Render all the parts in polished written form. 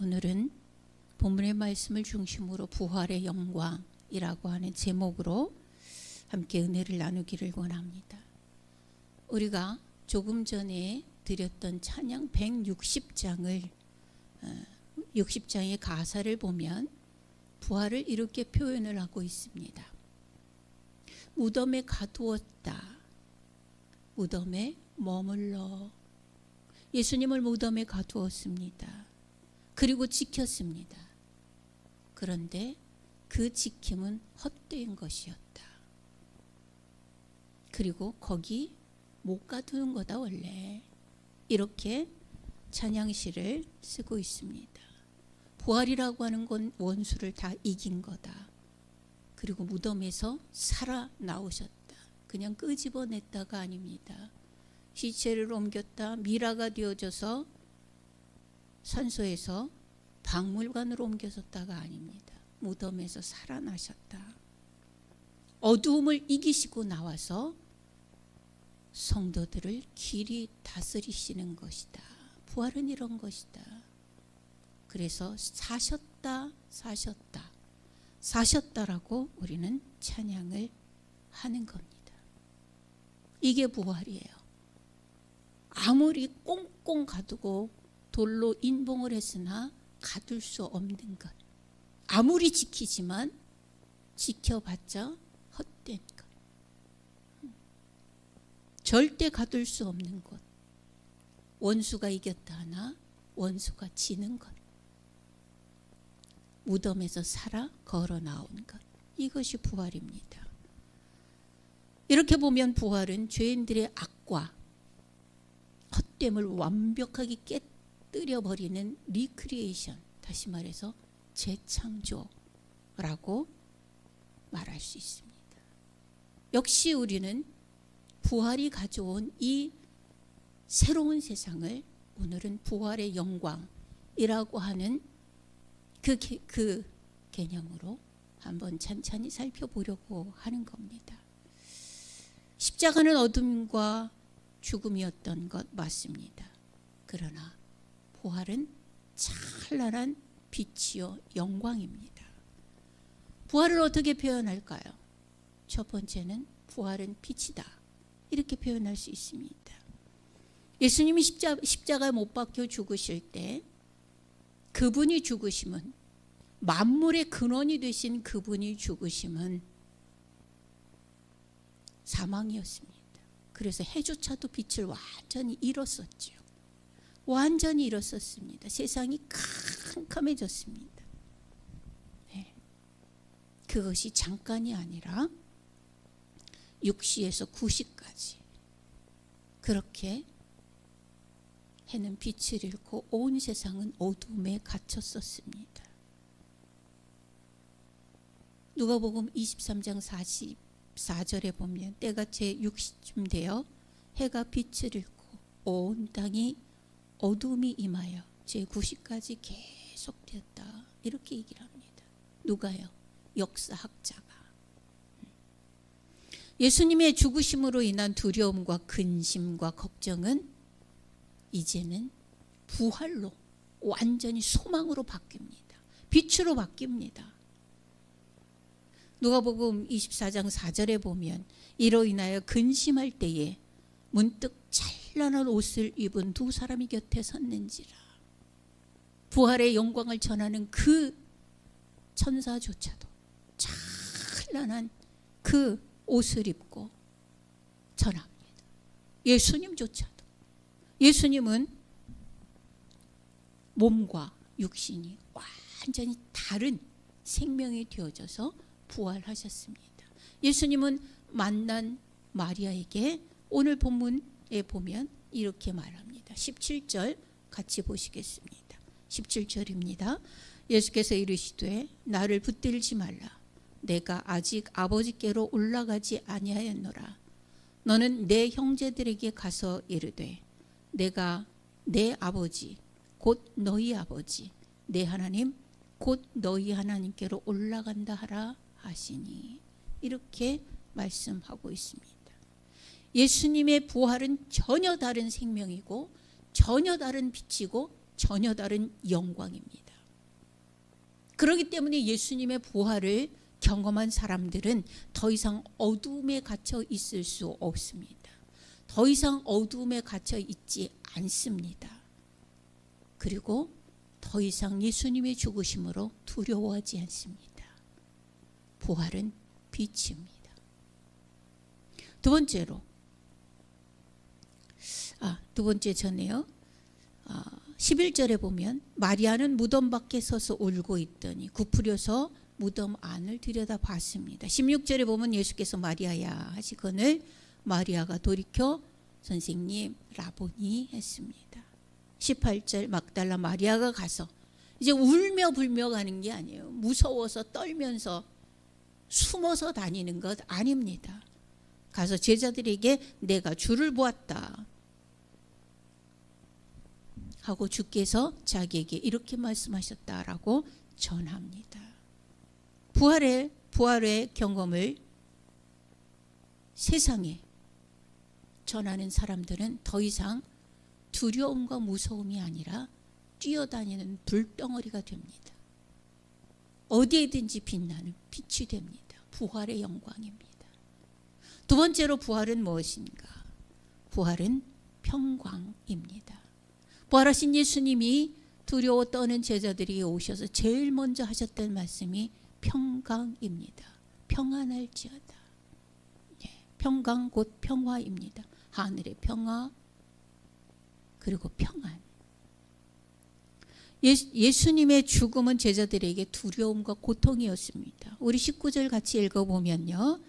오늘은 본문의 말씀을 중심으로 부활의 영광이라고 하는 제목으로 함께 은혜를 나누기를 원합니다. 우리가 조금 전에 드렸던 찬양 160장의 가사를 보면 부활을 이렇게 표현을 하고 있습니다. 무덤에 가두었다. 무덤에 머물러. 예수님을 무덤에 가두었습니다. 그리고 지켰습니다. 그런데 그 지킴은 헛된 것이었다. 그리고 거기 못 가두는 거다 원래. 이렇게 찬양시를 쓰고 있습니다. 부활이라고 하는 건 원수를 다 이긴 거다. 그리고 무덤에서 살아나오셨다. 그냥 끄집어냈다가 아닙니다. 시체를 옮겼다. 미라가 되어져서 산소에서 박물관으로 옮겨졌다가 아닙니다. 무덤에서 살아나셨다. 어두움을 이기시고 나와서 성도들을 길이 다스리시는 것이다. 부활은 이런 것이다. 그래서 사셨다라고 우리는 찬양을 하는 겁니다. 이게 부활이에요. 아무리 꽁꽁 가두고 돌로 인봉을 했으나 가둘 수 없는 것. 아무리 지키지만 지켜봤자 헛된 것. 절대 가둘 수 없는 것. 원수가 이겼다 하나 원수가 지는 것. 무덤에서 살아 걸어 나온 것. 이것이 부활입니다. 이렇게 보면 부활은 죄인들의 악과 헛됨을 완벽하게 깨뜨려버리는 리크리에이션, 다시 말해서 재창조라고 말할 수 있습니다. 역시 우리는 부활이 가져온 이 새로운 세상을 오늘은 부활의 영광이라고 하는 그 개념으로 한번 찬찬히 살펴보려고 하는 겁니다. 십자가는 어둠과 죽음이었던 것 맞습니다. 그러나 부활은 찬란한 빛이요 영광입니다. 부활을 어떻게 표현할까요? 첫 번째는 부활은 빛이다. 이렇게 표현할 수 있습니다. 예수님이 십자가에 못 박혀 죽으실 때 그분이 죽으심은, 만물의 근원이 되신 그분이 죽으심은 사망이었습니다. 그래서 해조차도 빛을 완전히 잃었었죠. 완전히 잃었었습니다. 세상이 캄캄해졌습니다. 네. 그것이 잠깐이 아니라 6시에서 9시까지 그렇게 해는 빛을 잃고 온 세상은 어둠에 갇혔었습니다. 누가복음 23장 44절에 보면 때가 제 6시쯤 되어 해가 빛을 잃고 온 땅이 어둠이 임하여 제 9시까지 계속되었다. 이렇게 얘기를 합니다. 누가요? 역사학자가. 예수님의 죽으심으로 인한 두려움과 근심과 걱정은 이제는 부활로 완전히 소망으로 바뀝니다. 빛으로 바뀝니다. 누가복음 24장 4절에 보면 이로 인하여 근심할 때에 문득 찬란한 옷을 입은 두 사람이 곁에 섰는지라. 부활의 영광을 전하는 그 천사조차도 찬란한 그 옷을 입고 전합니다. 예수님조차도. 예수님은 몸과 육신이 완전히 다른 생명이 되어져서 부활하셨습니다. 예수님은 만난 마리아에게 오늘 본문에 보면 이렇게 말합니다. 17절 같이 보시겠습니다. 17절입니다. 예수께서 이르시되 나를 붙들지 말라. 내가 아직 아버지께로 올라가지 아니하였노라. 너는 내 형제들에게 가서 이르되 내가 내 아버지 곧 너희 아버지 내 하나님 곧 너희 하나님께로 올라간다 하라 하시니. 이렇게 말씀하고 있습니다. 예수님의 부활은 전혀 다른 생명이고 전혀 다른 빛이고 전혀 다른 영광입니다. 그렇기 때문에 예수님의 부활을 경험한 사람들은 더 이상 어두움에 갇혀 있을 수 없습니다. 더 이상 어두움에 갇혀 있지 않습니다. 그리고 더 이상 예수님의 죽으심으로 두려워하지 않습니다. 부활은 빛입니다. 두 번째 전에요. 11절에 보면 마리아는 무덤 밖에 서서 울고 있더니 굽으려서 무덤 안을 들여다봤습니다. 16절에 보면 예수께서 마리아야 하시거늘 마리아가 돌이켜 선생님 라보니 했습니다. 18절 막달라 마리아가 가서 이제 울며 불며 가는 게 아니에요. 무서워서 떨면서 숨어서 다니는 것 아닙니다. 가서 제자들에게 내가 주를 보았다 하고 주께서 자기에게 이렇게 말씀하셨다라고 전합니다. 부활의 경험을 세상에 전하는 사람들은 더 이상 두려움과 무서움이 아니라 뛰어다니는 불덩어리가 됩니다. 어디에든지 빛나는 빛이 됩니다. 부활의 영광입니다. 두 번째로 부활은 무엇인가? 부활은 평강입니다. 부활하신 예수님이 두려워 떠는 제자들이 오셔서 제일 먼저 하셨던 말씀이 평강입니다. 평안할지어다. 평강 곧 평화입니다. 하늘의 평화 그리고 평안. 예수님의 죽음은 제자들에게 두려움과 고통이었습니다. 우리 19절 같이 읽어보면요.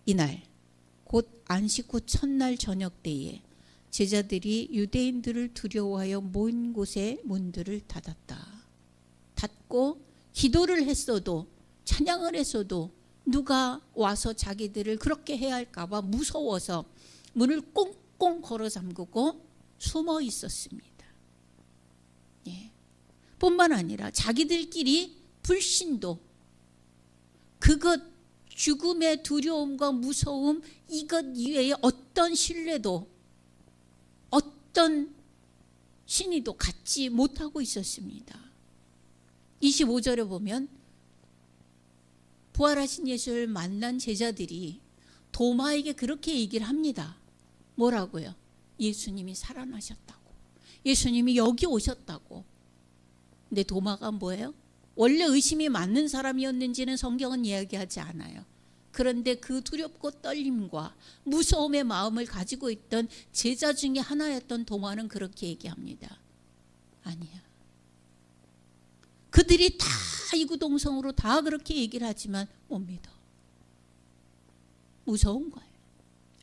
이날 곧 안식 후 첫날 저녁 때에 제자들이 유대인들을 두려워하여 모인 곳의 문들을 닫고 기도를 했어도 찬양을 했어도 누가 와서 자기들을 그렇게 해야 할까 봐 무서워서 문을 꽁꽁 걸어 잠그고 숨어 있었습니다. 뿐만 아니라 자기들끼리 불신도 그것 죽음의 두려움과 무서움 이것 이외에 어떤 신뢰도 어떤 신의도 갖지 못하고 있었습니다. 25절에 보면 부활하신 예수를 만난 제자들이 도마에게 그렇게 얘기를 합니다. 뭐라고요? 예수님이 살아나셨다고. 예수님이 여기 오셨다고. 근데 도마가 뭐예요? 원래 의심이 맞는 사람이었는지는 성경은 이야기하지 않아요. 그런데 그 두렵고 떨림과 무서움의 마음을 가지고 있던 제자 중에 하나였던 도마는 그렇게 얘기합니다. 아니야. 그들이 다 이구동성으로 다 그렇게 얘기를 하지만 못 믿어. 무서운 거예요.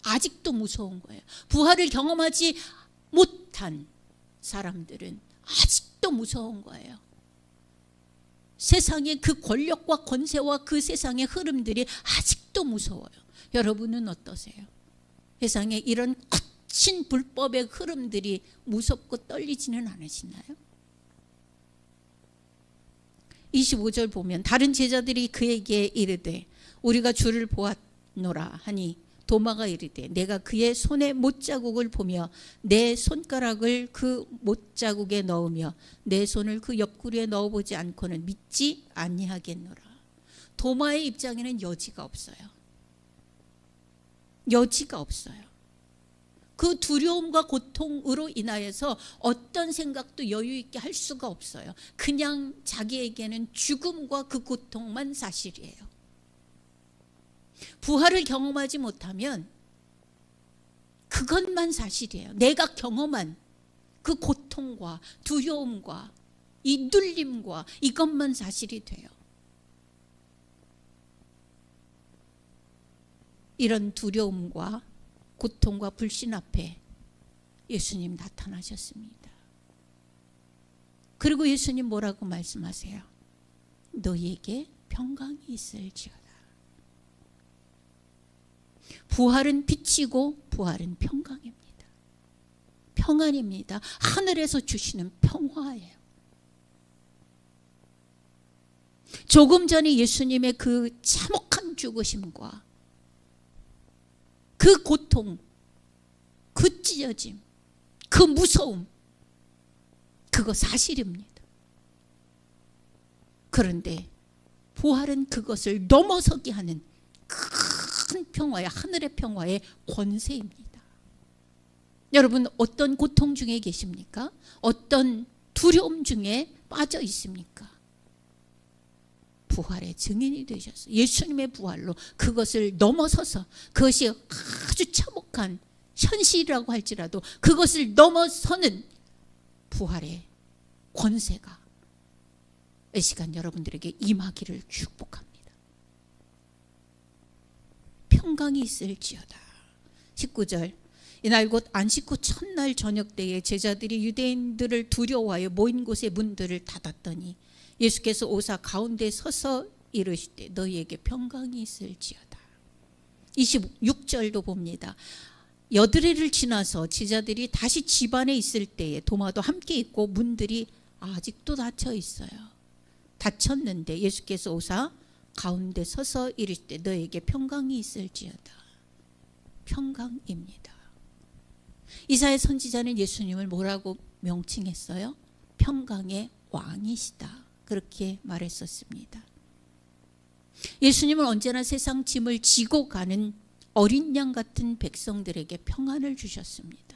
아직도 무서운 거예요. 부활을 경험하지 못한 사람들은 아직도 무서운 거예요. 세상의 그 권력과 권세와 그 세상의 흐름들이 아직도 무서워요. 여러분은 어떠세요? 세상에 이런 거친 불법의 흐름들이 무섭고 떨리지는 않으시나요? 25절 보면 다른 제자들이 그에게 이르되 우리가 주를 보았노라 하니 도마가 이르되 내가 그의 손에 못자국을 보며 내 손가락을 그 못자국에 넣으며 내 손을 그 옆구리에 넣어보지 않고는 믿지 아니하겠노라. 도마의 입장에는 여지가 없어요. 여지가 없어요. 그 두려움과 고통으로 인하여서 어떤 생각도 여유 있게 할 수가 없어요. 그냥 자기에게는 죽음과 그 고통만 사실이에요. 부활을 경험하지 못하면 그것만 사실이에요. 내가 경험한 그 고통과 두려움과 이 눌림과 이것만 사실이 돼요. 이런 두려움과 고통과 불신 앞에 예수님 나타나셨습니다. 그리고 예수님 뭐라고 말씀하세요? 너희에게 평강이 있을지어다. 부활은 빛이고 부활은 평강입니다. 평안입니다. 하늘에서 주시는 평화예요. 조금 전에 예수님의 그 참혹한 죽으심과 그 고통, 그 찢어짐, 그 무서움, 그거 사실입니다. 그런데 부활은 그것을 넘어서게 하는 큰 평화의, 하늘의 평화의 권세입니다. 여러분, 어떤 고통 중에 계십니까? 어떤 두려움 중에 빠져 있습니까? 부활의 증인이 되셔서 예수님의 부활로 그것을 넘어서서, 그것이 아주 참혹한 현실이라고 할지라도 그것을 넘어서는 부활의 권세가 이 시간 여러분들에게 임하기를 축복합니다. 평강이 있을지어다. 19절, 이날 곧 안식 후 첫날 저녁 때에 제자들이 유대인들을 두려워하여 모인 곳의 문들을 닫았더니 예수께서 오사 가운데 서서 이르시되 너희에게 평강이 있을지어다. 26절도 봅니다. 여드레를 지나서 제자들이 다시 집 안에 있을 때에 도마도 함께 있고 문들이 아직도 닫혀 있어요. 닫혔는데 예수께서 오사 가운데 서서 이르시되 너희에게 평강이 있을지어다. 평강입니다. 이사야 선지자는 예수님을 뭐라고 명칭했어요? 평강의 왕이시다. 그렇게 말했었습니다. 예수님은 언제나 세상 짐을 지고 가는 어린 양 같은 백성들에게 평안을 주셨습니다.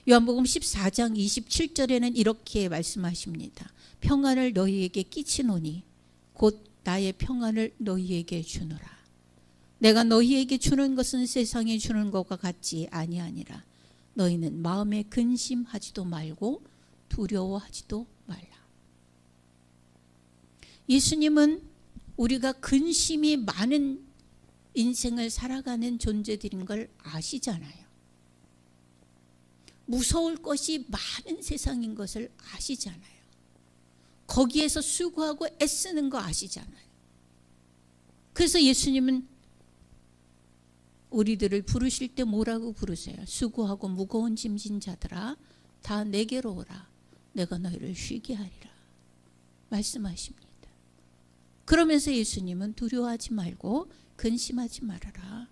요한복음 14장 27절에는 이렇게 말씀하십니다. 평안을 너희에게 끼치노니 곧 나의 평안을 너희에게 주노라. 내가 너희에게 주는 것은 세상에 주는 것과 같지 아니하니라. 너희는 마음에 근심하지도 말고 두려워하지도 말라. 예수님은 우리가 근심이 많은 인생을 살아가는 존재들인 걸 아시잖아요. 무서울 것이 많은 세상인 것을 아시잖아요. 거기에서 수고하고 애쓰는 거 아시잖아요. 그래서 예수님은 우리들을 부르실 때 뭐라고 부르세요? 수고하고 무거운 짐진 자들아 다 내게로 오라. 내가 너희를 쉬게 하리라. 말씀하십니다. 그러면서 예수님은 두려워하지 말고 근심하지 말아라.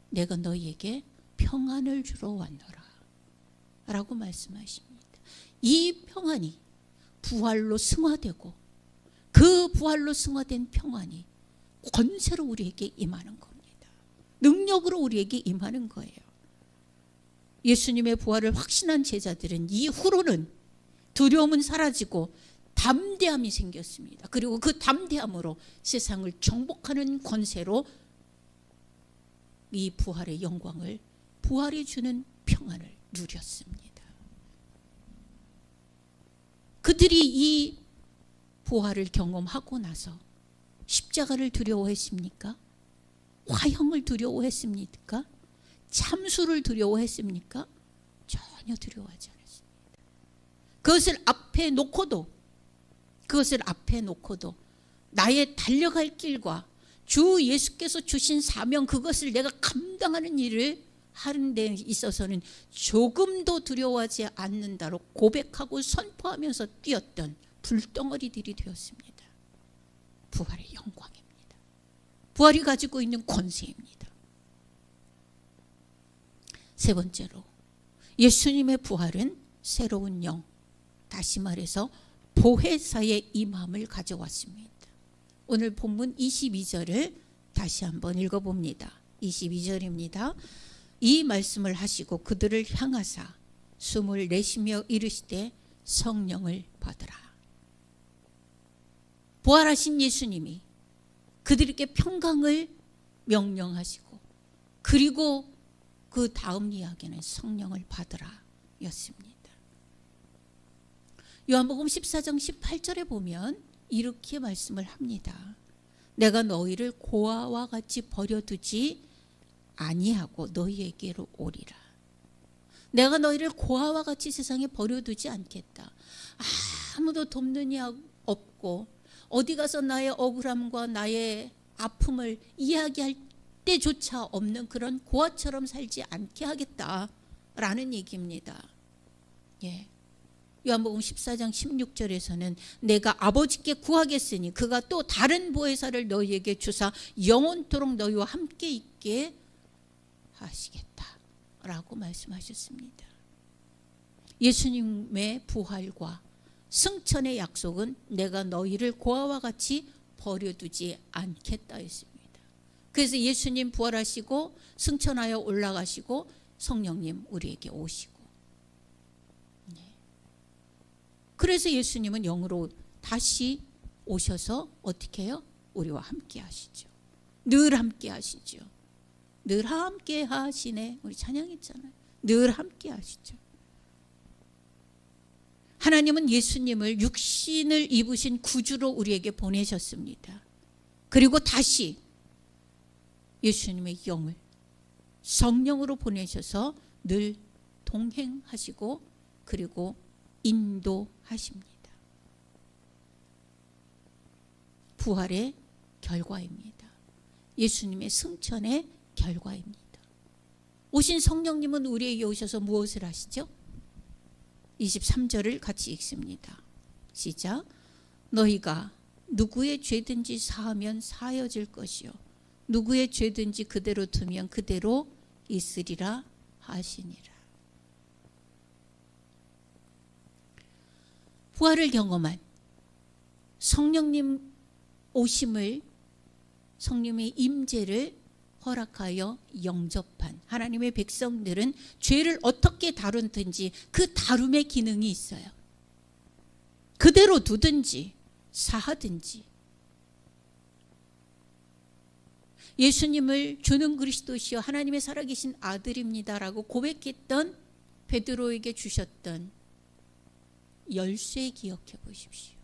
내가 너희에게 평안을 주러 왔노라. 라고 말씀하십니다. 이 평안이 부활로 승화되고 그 부활로 승화된 평안이 권세로 우리에게 임하는 겁니다. 능력으로 우리에게 임하는 거예요. 예수님의 부활을 확신한 제자들은 이후로는 두려움은 사라지고 담대함이 생겼습니다. 그리고 그 담대함으로 세상을 정복하는 권세로 이 부활의 영광을, 부활이 주는 평안을 누렸습니다. 그들이 이 부활을 경험하고 나서 십자가를 두려워했습니까? 화형을 두려워했습니까? 참수를 두려워했습니까? 전혀 두려워하지 않았습니다. 그것을 앞에 놓고도 나의 달려갈 길과 주 예수께서 주신 사명, 그것을 내가 감당하는 일을 하는 데 있어서는 조금도 두려워하지 않는다로 고백하고 선포하면서 뛰었던 불덩어리들이 되었습니다. 부활의 영광입니다. 부활이 가지고 있는 권세입니다. 세 번째로, 예수님의 부활은 새로운 영, 다시 말해서 보혜사의 임함을 가져왔습니다. 오늘 본문 22절을 다시 한번 읽어봅니다. 22절입니다. 이 말씀을 하시고 그들을 향하사 숨을 내쉬며 이르시되 성령을 받으라. 부활하신 예수님이 그들에게 평강을 명령하시고, 그리고 그 다음 이야기는 성령을 받으라 였습니다. 요한복음 14장 18절에 보면 이렇게 말씀을 합니다. 내가 너희를 고아와 같이 버려두지 아니하고 너희에게로 오리라. 내가 너희를 고아와 같이 세상에 버려두지 않겠다. 아무도 돕는 이 없고 어디 가서 나의 억울함과 나의 아픔을 이야기할 때조차 없는 그런 고아처럼 살지 않게 하겠다라는 얘기입니다. 예. 요한복음 14장 16절에서는 내가 아버지께 구하겠으니 그가 또 다른 보혜사를 너희에게 주사 영원토록 너희와 함께 있게 하시겠다라고 말씀하셨습니다. 예수님의 부활과 승천의 약속은 내가 너희를 고아와 같이 버려두지 않겠다 했습니다. 그래서 예수님 부활하시고 승천하여 올라가시고 성령님 우리에게 오시고, 그래서 예수님은 영으로 다시 오셔서 어떻게 해요? 우리와 함께 하시죠. 늘 함께 하시죠. 늘 함께 하시네. 우리 찬양했잖아요. 늘 함께 하시죠. 하나님은 예수님을 육신을 입으신 구주로 우리에게 보내셨습니다. 그리고 다시 예수님의 영을 성령으로 보내셔서 늘 동행하시고 그리고 인도하십니다. 부활의 결과입니다. 예수님의 승천의 결과입니다. 오신 성령님은 우리에게 오셔서 무엇을 하시죠? 23절을 같이 읽습니다. 시작. 너희가 누구의 죄든지 사하면 사여질 것이요 누구의 죄든지 그대로 두면 그대로 있으리라 하시니라. 부활을 경험한 성령님 오심을, 성령의 임재를 허락하여 영접한 하나님의 백성들은 죄를 어떻게 다루든지 그 다룸의 기능이 있어요. 그대로 두든지 사하든지. 예수님을 주는 그리스도시요 하나님의 살아계신 아들입니다라고 고백했던 베드로에게 주셨던 열쇠 기억해 보십시오.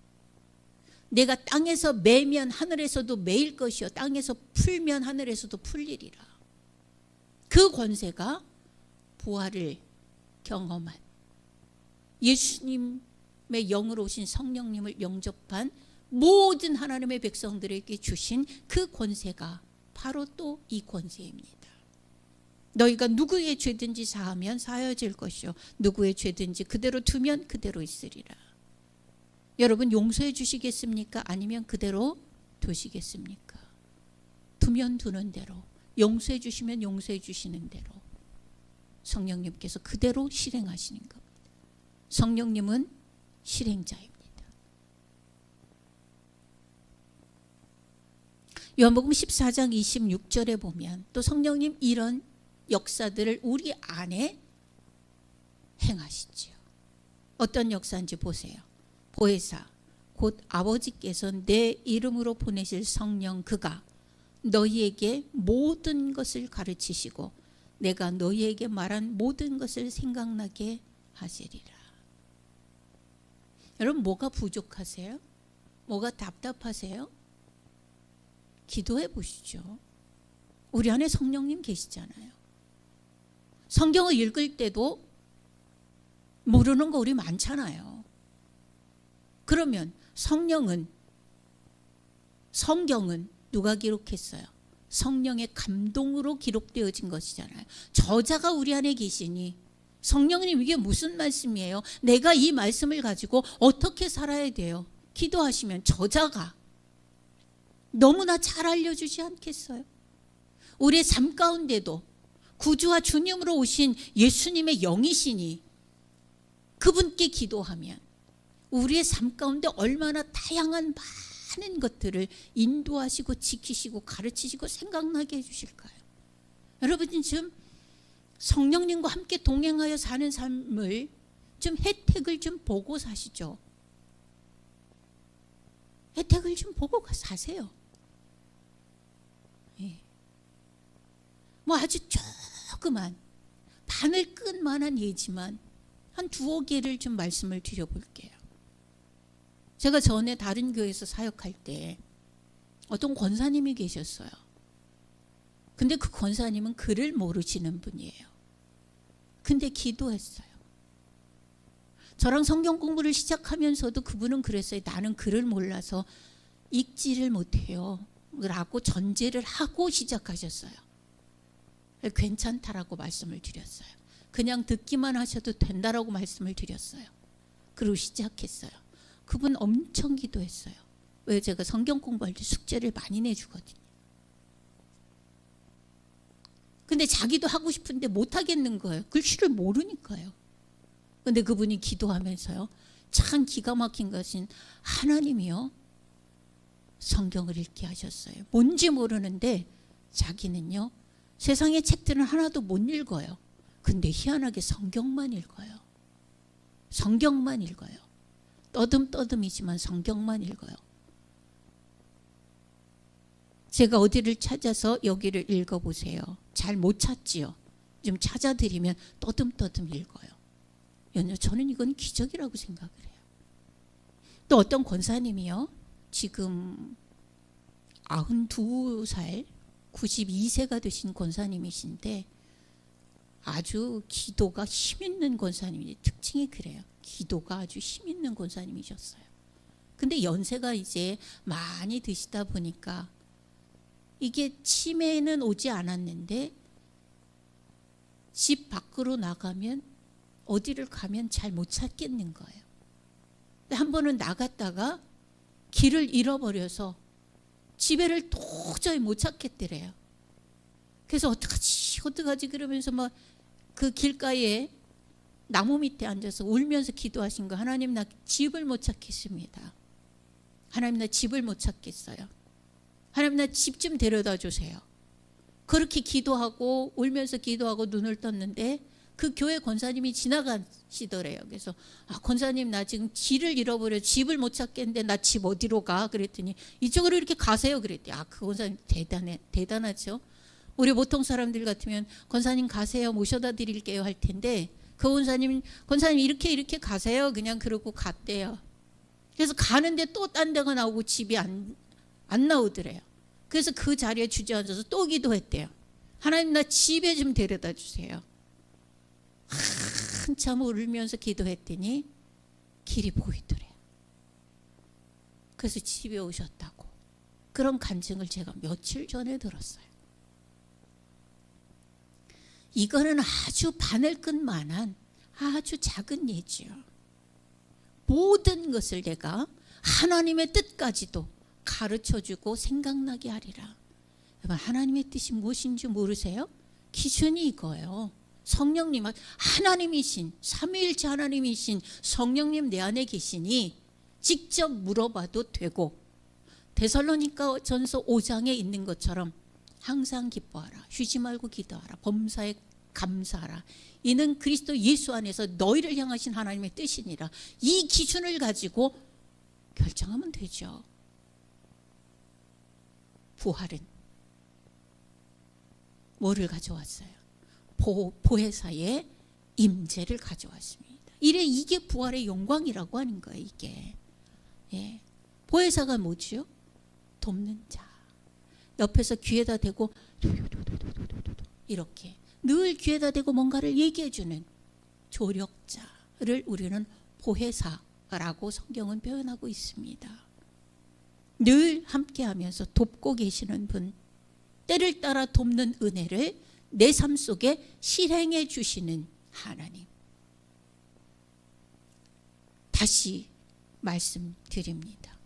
내가 땅에서 매면 하늘에서도 매일 것이요 땅에서 풀면 하늘에서도 풀리리라. 그 권세가 부활을 경험한 예수님의 영으로 오신 성령님을 영접한 모든 하나님의 백성들에게 주신 그 권세가 바로 또 이 권세입니다. 너희가 누구의 죄든지 사하면 사여질 것이요 누구의 죄든지 그대로 두면 그대로 있으리라. 여러분 용서해 주시겠습니까? 아니면 그대로 두시겠습니까? 두면 두는 대로, 용서해 주시면 용서해 주시는 대로 성령님께서 그대로 실행하시는 겁니다. 성령님은 실행자입니다. 요한복음 14장 26절에 보면 또 성령님 이런 역사들을 우리 안에 행하시죠. 어떤 역사인지 보세요. 보혜사 곧 아버지께서 내 이름으로 보내실 성령 그가 너희에게 모든 것을 가르치시고 내가 너희에게 말한 모든 것을 생각나게 하시리라. 여러분 뭐가 부족하세요? 뭐가 답답하세요? 기도해 보시죠. 우리 안에 성령님 계시잖아요. 성경을 읽을 때도 모르는 거 우리 많잖아요. 그러면 성경은 누가 기록했어요? 성령의 감동으로 기록되어진 것이잖아요. 저자가 우리 안에 계시니 성령님 이게 무슨 말씀이에요? 내가 이 말씀을 가지고 어떻게 살아야 돼요? 기도하시면 저자가 너무나 잘 알려주지 않겠어요? 우리의 삶 가운데도 구주와 주님으로 오신 예수님의 영이시니 그분께 기도하면 우리의 삶 가운데 얼마나 다양한 많은 것들을 인도하시고 지키시고 가르치시고 생각나게 해주실까요? 여러분 지금 성령님과 함께 동행하여 사는 삶을 좀 혜택을 좀 보고 사시죠. 혜택을 좀 보고 사세요. 예. 뭐 아주 조그만 바늘 끈만한 예지만 한 두어 개를 좀 말씀을 드려볼게요. 제가 전에 다른 교회에서 사역할 때 어떤 권사님이 계셨어요. 근데 그 권사님은 글을 모르시는 분이에요. 근데 기도했어요. 저랑 성경 공부를 시작하면서도 그분은 그랬어요. 나는 글을 몰라서 읽지를 못해요. 라고 전제를 하고 시작하셨어요. 괜찮다라고 말씀을 드렸어요. 그냥 듣기만 하셔도 된다라고 말씀을 드렸어요. 그리고 시작했어요. 그분 엄청 기도했어요. 왜? 제가 성경 공부할 때 숙제를 많이 내주거든요. 근데 자기도 하고 싶은데 못하겠는 거예요. 글씨를 모르니까요. 근데 그분이 기도하면서요. 참 기가 막힌 것은 하나님이요 성경을 읽게 하셨어요. 뭔지 모르는데 자기는요 세상의 책들은 하나도 못 읽어요. 근데 희한하게 성경만 읽어요. 성경만 읽어요. 떠듬떠듬이지만 성경만 읽어요. 제가 어디를 찾아서 여기를 읽어보세요. 잘 못 찾지요. 좀 찾아드리면 떠듬떠듬 읽어요. 저는 이건 기적이라고 생각을 해요. 또 어떤 권사님이요. 지금 92살, 92세가 되신 권사님이신데 아주 기도가 힘있는 권사님이 특징이 그래요. 기도가 아주 힘있는 권사님이셨어요. 근데 연세가 이제 많이 드시다 보니까 이게 치매는 오지 않았는데 집 밖으로 나가면 어디를 가면 잘 못 찾겠는 거예요. 근데 한 번은 나갔다가 길을 잃어버려서 집에를 도저히 못 찾겠더래요. 그래서 어떡하지 그러면서 막 그 길가에 나무 밑에 앉아서 울면서 기도하신 거. 하나님 나 집을 못 찾겠습니다. 하나님 나 집을 못 찾겠어요. 하나님 나 집 좀 데려다 주세요. 그렇게 기도하고 울면서 기도하고 눈을 떴는데 그 교회 권사님이 지나가시더래요. 그래서 권사님 나 지금 길을 잃어버려 집을 못 찾겠는데 나 집 어디로 가? 그랬더니 이쪽으로 이렇게 가세요. 그랬더니 그 권사님 대단하죠. 우리 보통 사람들 같으면 권사님 가세요. 모셔다 드릴게요 할 텐데 그 권사님 이렇게 가세요. 그냥 그러고 갔대요. 그래서 가는데 또 딴 데가 나오고 집이 안 나오더래요. 그래서 그 자리에 주저앉아서 또 기도했대요. 하나님 나 집에 좀 데려다 주세요. 한참 울면서 기도했더니 길이 보이더래요. 그래서 집에 오셨다고. 그런 간증을 제가 며칠 전에 들었어요. 이거는 아주 바늘 끝만한 아주 작은 예지요. 모든 것을 내가 하나님의 뜻까지도 가르쳐주고 생각나게 하리라. 여러분 하나님의 뜻이 무엇인지 모르세요? 기준이 이거예요. 성령님 하나님이신 삼위일체 하나님이신 성령님 내 안에 계시니 직접 물어봐도 되고 데살로니가 전서 5장에 있는 것처럼 항상 기뻐하라. 쉬지 말고 기도하라. 범사에 감사하라. 이는 그리스도 예수 안에서 너희를 향하신 하나님의 뜻이니라. 이 기준을 가지고 결정하면 되죠. 부활은 뭐를 가져왔어요? 보혜사의 임재를 가져왔습니다. 이게 부활의 영광이라고 하는 거예요. 이게 보혜사가 뭐죠? 돕는 자. 옆에서 귀에다 대고 이렇게 늘 귀에다 대고 뭔가를 얘기해주는 조력자를 우리는 보혜사라고 성경은 표현하고 있습니다. 늘 함께하면서 돕고 계시는 분, 때를 따라 돕는 은혜를 내 삶 속에 실행해 주시는 하나님. 다시 말씀드립니다.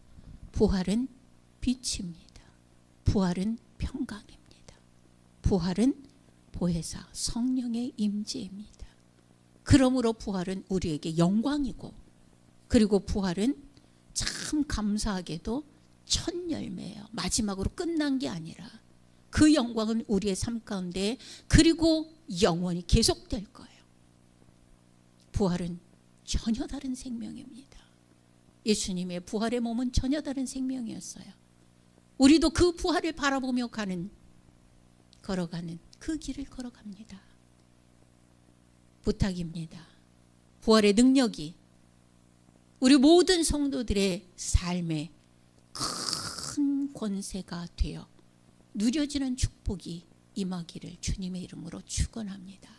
부활은 빛입니다. 부활은 평강입니다. 부활은 보혜사 성령의 임재입니다. 그러므로 부활은 우리에게 영광이고 그리고 부활은 참 감사하게도 첫 열매예요. 마지막으로 끝난 게 아니라 그 영광은 우리의 삶 가운데 그리고 영원히 계속될 거예요. 부활은 전혀 다른 생명입니다. 예수님의 부활의 몸은 전혀 다른 생명이었어요. 우리도 그 부활을 바라보며 걸어가는 그 길을 걸어갑니다. 부탁입니다. 부활의 능력이 우리 모든 성도들의 삶에 큰 권세가 되어 누려지는 축복이 임하기를 주님의 이름으로 축원합니다.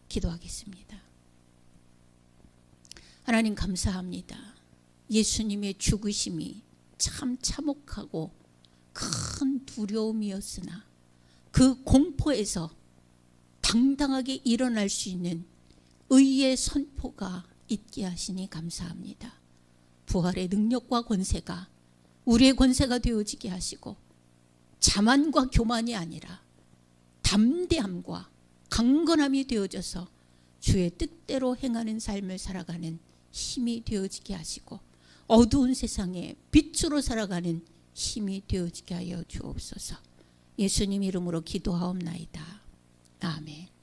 기도하겠습니다. 하나님 감사합니다. 예수님의 죽으심이 참 참혹하고 큰 두려움이었으나 그 공포에서 당당하게 일어날 수 있는 의의 선포가 있게 하시니 감사합니다. 부활의 능력과 권세가 우리의 권세가 되어지게 하시고 자만과 교만이 아니라 담대함과 강건함이 되어져서 주의 뜻대로 행하는 삶을 살아가는 힘이 되어지게 하시고 어두운 세상에 빛으로 살아가는 힘이 되어지게 하여 주옵소서. 예수님 이름으로 기도하옵나이다. 아멘.